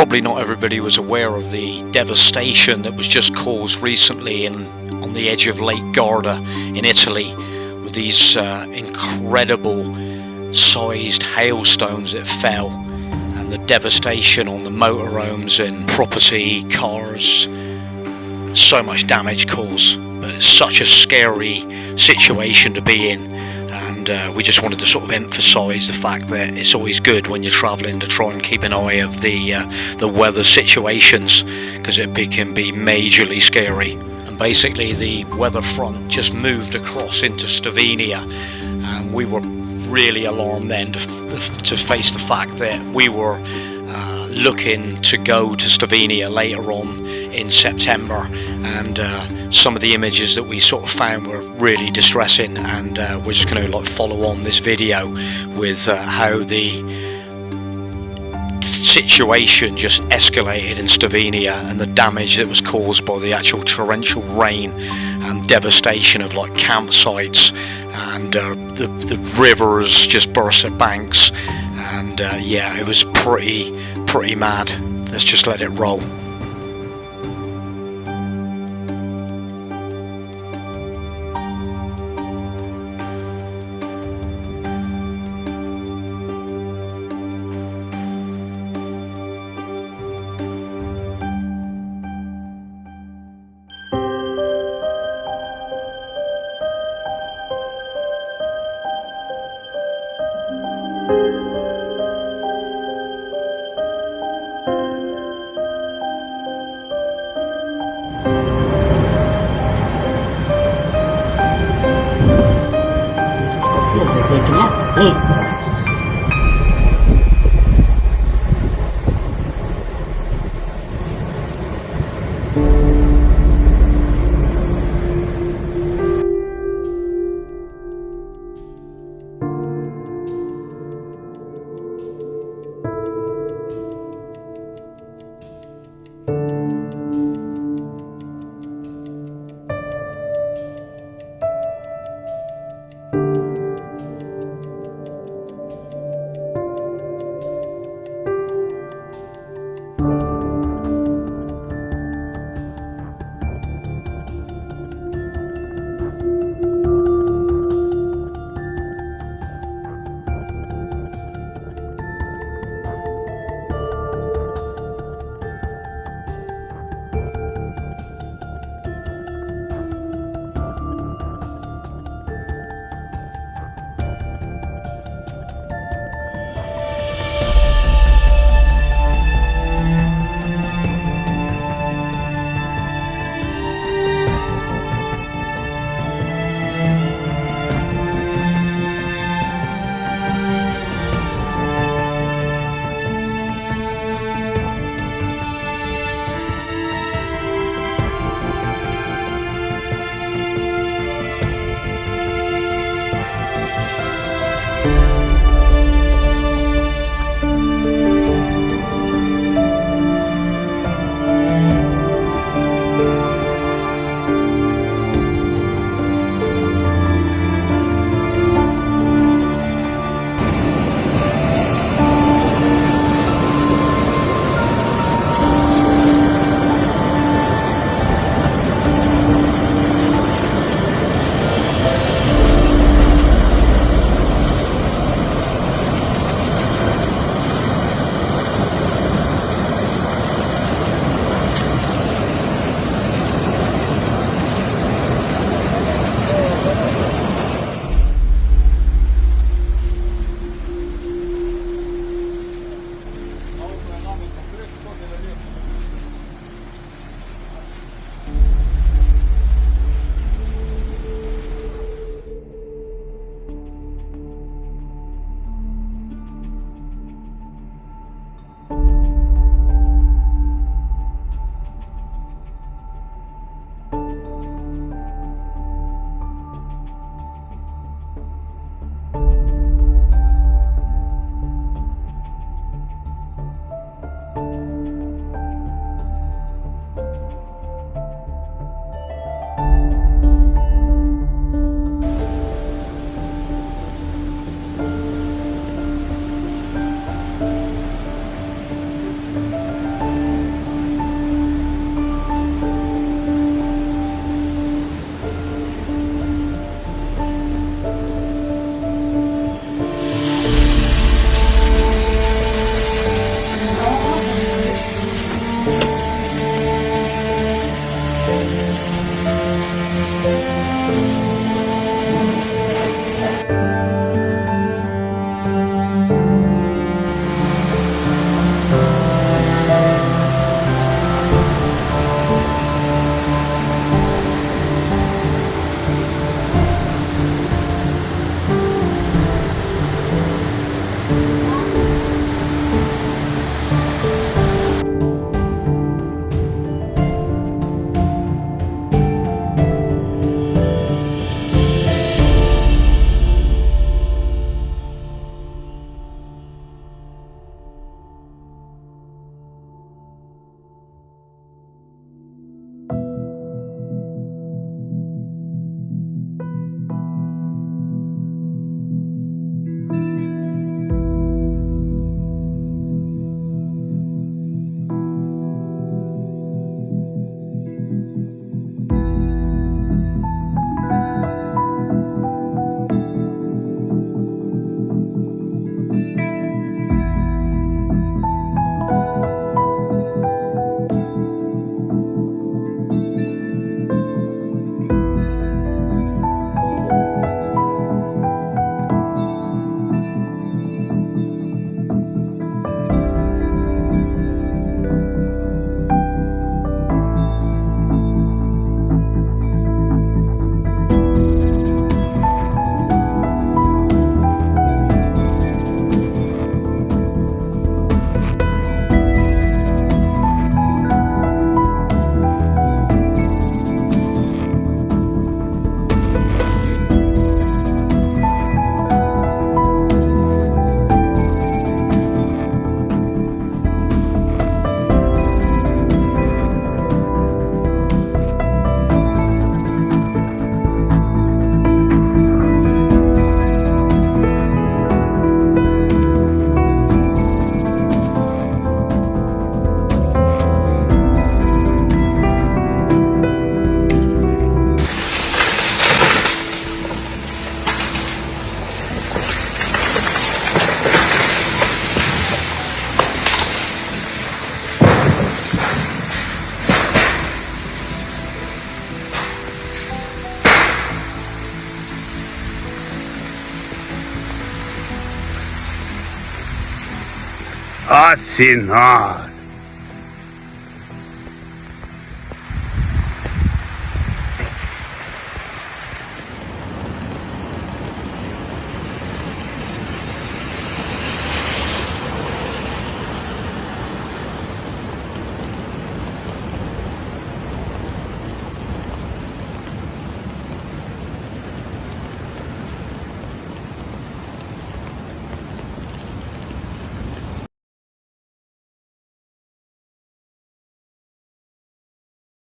probably not everybody was aware of the devastation that was just caused recently on the edge of Lake Garda in Italy, with these incredible sized hailstones that fell, and the devastation on the motorhomes and property, cars, so much damage caused. But it's such a scary situation to be in, and we just wanted to sort of emphasise the fact that it's always good when you're travelling to try and keep an eye of the weather situations, because it can be majorly scary. And basically the weather front just moved across into Slovenia, and we were really alarmed then to face the fact that we were looking to go to Slovenia later on in September, and some of the images that we sort of found were really distressing, and we're just going to follow on this video with how the situation just escalated in Slovenia and the damage that was caused by the actual torrential rain and devastation of campsites, and the rivers just burst their banks, and yeah, it was pretty mad. Let's just let it roll. A si nor.